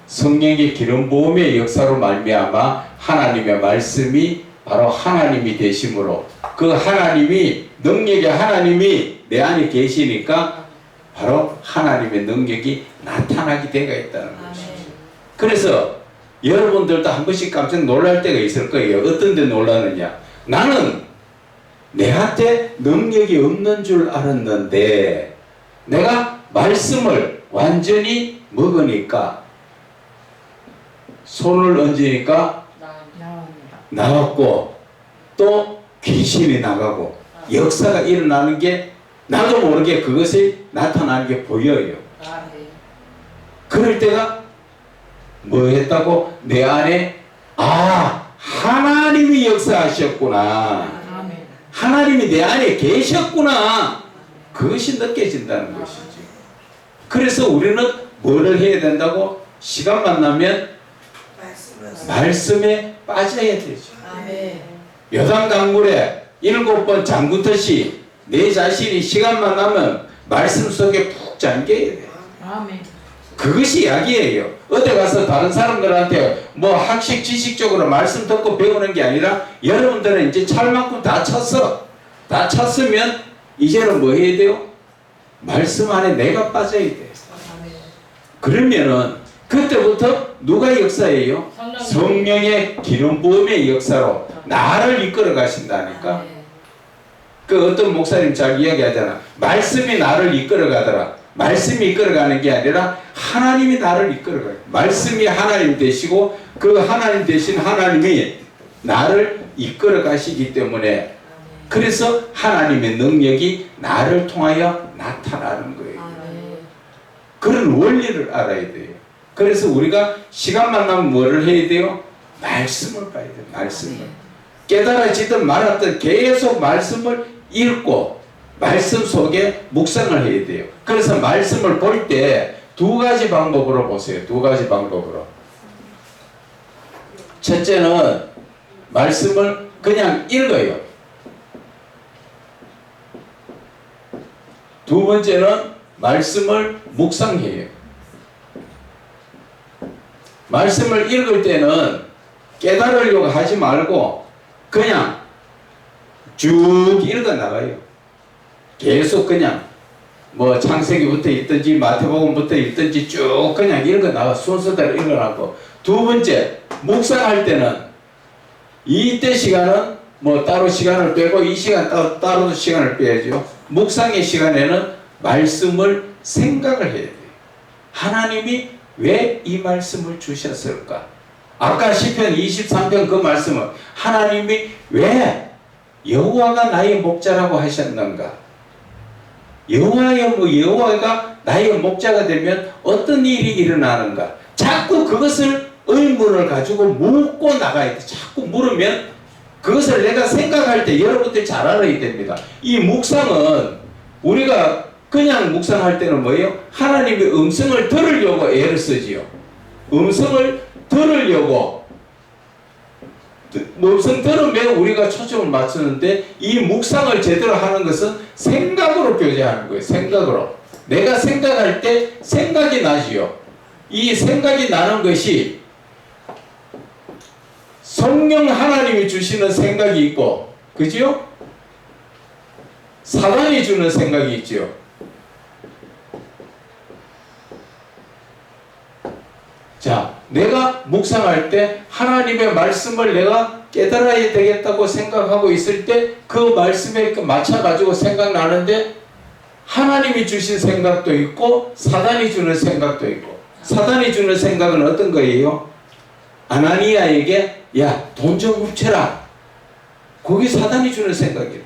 성령의 기름 부음의 역사로 말미암아 하나님의 말씀이 바로 하나님이 되심으로 그 하나님이 능력의 하나님이 내 안에 계시니까 바로 하나님의 능력이 나타나게 되어 있다는 것이죠. 그래서 여러분들도 한 번씩 깜짝 놀랄 때가 있을 거예요. 어떤 데 놀라느냐? 나는 내한테 능력이 없는 줄 알았는데 내가 말씀을 완전히 먹으니까 손을 얹으니까 나왔고 또 귀신이 나가고 역사가 일어나는 게 나도 모르게 그것이 나타나는 게 보여요. 그럴 때가 뭐 했다고? 내 안에 하나님이 역사하셨구나. 아멘. 하나님이 내 안에 계셨구나. 그것이 느껴진다는 것이지. 그래서 우리는 뭐를 해야 된다고? 시간만 나면 말씀에 빠져야 되죠. 아멘. 여담강물에 7번 잠그듯이 내 자신이 시간만 나면 말씀 속에 푹 잠겨야 돼. 아멘. 그것이 약이에요. 어디 가서 다른 사람들한테 뭐 학식 지식적으로 말씀 듣고 배우는 게 아니라 여러분들은 이제 찰만큼 다 찼어. 다 찼으면 이제는 뭐 해야 돼요? 말씀 안에 내가 빠져야 돼. 아멘. 그러면은 그때부터 누가 역사예요? 성령의 기름 부음의 역사로 나를 이끌어 가신다니까. 아멘. 그 어떤 목사님 잘 이야기하잖아. 말씀이 나를 이끌어 가더라. 말씀이 이끌어 가는 게 아니라 하나님이 나를 이끌어 가요. 말씀이 하나님 되시고 그 하나님 되신 하나님이 나를 이끌어 가시기 때문에 그래서 하나님의 능력이 나를 통하여 나타나는 거예요. 아멘. 그런 원리를 알아야 돼요. 그래서 우리가 시간만 나면 뭐를 해야 돼요? 말씀을 봐야 돼요. 말씀을. 깨달아지든 말았든 계속 말씀을 읽고 말씀 속에 묵상을 해야 돼요. 그래서 말씀을 볼 때 두 가지 방법으로 보세요. 두 가지 방법으로. 첫째는 말씀을 그냥 읽어요. 두 번째는 말씀을 묵상해요. 말씀을 읽을 때는 깨달으려고 하지 말고 그냥 쭉 읽어 나가요. 계속 그냥 뭐 창세기부터 읽든지 마태복음부터 읽든지 쭉 그냥 읽어 나가. 순서대로 읽어 나가고. 두 번째, 묵상할 때는 이때 시간은 뭐 따로 시간을 빼고 이 시간 따로 시간을 빼야죠. 묵상의 시간에는 말씀을 생각을 해야 돼요. 하나님이 왜 이 말씀을 주셨을까? 아까 시편 23편 그 말씀은 하나님이 왜 여호와가 나의 목자라고 하셨는가? 여호와가 나의 목자가 되면 어떤 일이 일어나는가? 자꾸 그것을 의문을 가지고 묻고 나가야 돼. 자꾸 물으면 그것을 내가 생각할 때 여러분들 잘 알아야 됩니다. 이 묵상은 우리가 그냥 묵상할 때는 뭐예요? 하나님의 음성을 들으려고 애를 쓰지요. 음성을 들으려고 음성 들으면 우리가 초점을 맞추는데 이 묵상을 제대로 하는 것은 생각으로 교제하는 거예요. 생각으로. 내가 생각할 때 생각이 나지요. 이 생각이 나는 것이 성령 하나님이 주시는 생각이 있고, 그죠? 사단이 주는 생각이 있죠. 자, 내가 묵상할 때 하나님의 말씀을 내가 깨달아야 되겠다고 생각하고 있을 때 그 말씀에 맞춰가지고 생각나는데 하나님이 주신 생각도 있고 사단이 주는 생각도 있고. 사단이 주는 생각은 어떤 거예요? 아나니아에게 야, 돈 좀 훔쳐라. 그게 사단이 주는 생각이에요.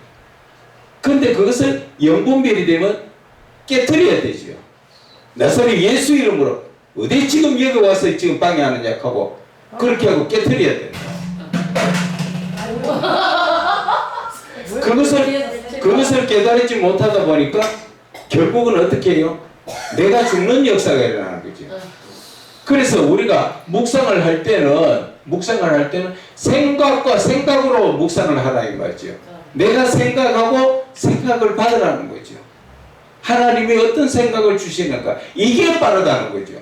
근데 그것을 영분별이 되면 깨트려야 되지요. 나사렛 예수 이름으로 어디 지금 여기 와서 지금 방해하느냐 하고 그렇게 하고 깨트려야 돼요. 그것을 깨달지 못하다 보니까 결국은 어떻게 해요? 내가 죽는 역사가 일어나는 거죠. 그래서 우리가 묵상을 할 때는 생각과 생각으로 묵상을 하라 이 말이죠. 내가 생각하고 생각을 받으라는 거죠. 하나님이 어떤 생각을 주시는가? 이게 빠르다는 거죠.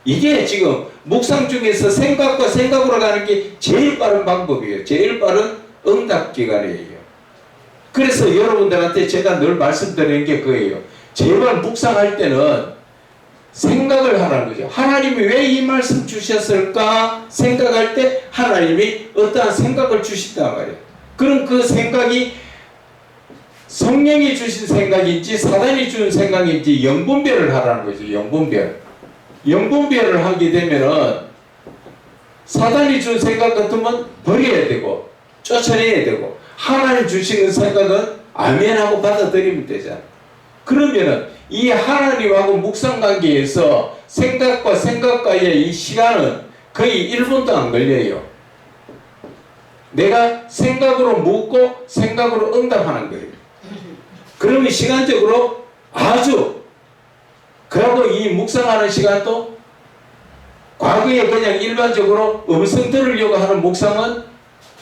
이게 지금 묵상 중에서 생각과 생각으로 가는 게 제일 빠른 방법이에요. 제일 빠른 응답 기간이에요. 그래서 여러분들한테 제가 늘 말씀드리는 게 그거예요. 제발 묵상할 때는 생각을 하라는 거죠. 하나님이 왜 이 말씀 주셨을까 생각할 때 하나님이 어떠한 생각을 주신단 말이에요. 그럼 그 생각이 성령이 주신 생각인지 사단이 주는 생각인지 영분별을 하라는 거죠. 영분별을 하게 되면은 사단이 준 생각 같으면 버려야 되고 쫓아내야 되고 하나님 주시는 생각은 아멘 하고 받아들이면 되잖아. 그러면은 이 하나님하고 묵상 관계에서 생각과 생각과의 이 시간은 거의 1분도 안 걸려요. 내가 생각으로 묻고 생각으로 응답하는 거예요. 그러면 시간적으로 아주 그리고 이 묵상하는 시간도 과거에 그냥 일반적으로 음성 들으려고 하는 묵상은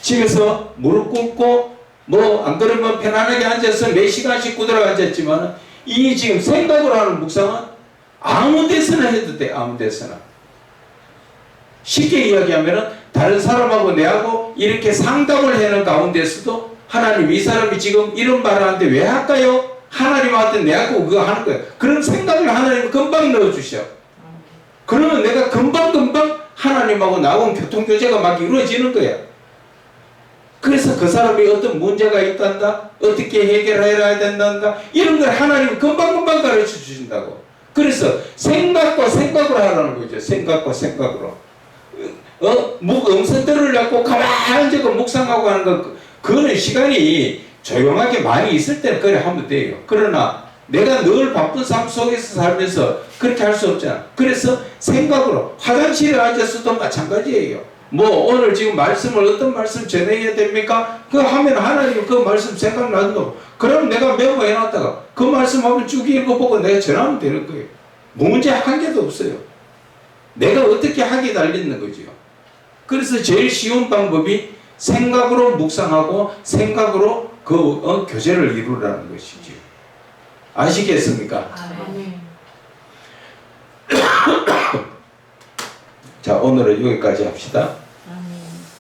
집에서 무릎 꿇고 뭐 안 그러면 편안하게 앉아서 몇 시간씩 꾸들어 앉았지만 이 지금 생각으로 하는 묵상은 아무 데서나 해도 돼. 아무 데서나. 쉽게 이야기하면은 다른 사람하고 내하고 이렇게 상담을 하는 가운데서도 하나님 이 사람이 지금 이런 말을 하는데 왜 할까요? 하나님한테 내하고 그거 하는 거예요. 그런 생각을 하나님 금방 넣어주셔. 그러면 내가 금방 하나님하고 나하고 교통교제가 막 이루어지는 거야. 그래서 그 사람이 어떤 문제가 있단다, 어떻게 해결해야 된단다, 이런 걸 하나님이 금방 가르쳐 주신다고. 그래서 생각과 생각으로 하라는 거죠. 생각과 생각으로. 음성 들으려고 가만히 앉아서 묵상하고 하는 거, 그거는 시간이 조용하게 많이 있을 때는 그래 하면 돼요. 그러나 내가 늘 바쁜 삶 속에서 살면서 그렇게 할 수 없잖아. 그래서 생각으로 화장실에 앉아서도 마찬가지예요. 뭐 오늘 지금 말씀을 어떤 말씀 전해야 됩니까? 그거 하면 하나님 그 말씀 생각나는 거. 그럼 내가 메모해놨다가 그 말씀하면 쭉 읽어보고 내가 전하면 되는 거예요. 문제 한 개도 없어요. 내가 어떻게 하게 달리는 거죠. 그래서 제일 쉬운 방법이 생각으로 묵상하고 생각으로 그 교제를 이루라는 것이죠. 아시겠습니까? 아멘. 자, 오늘은 여기까지 합시다.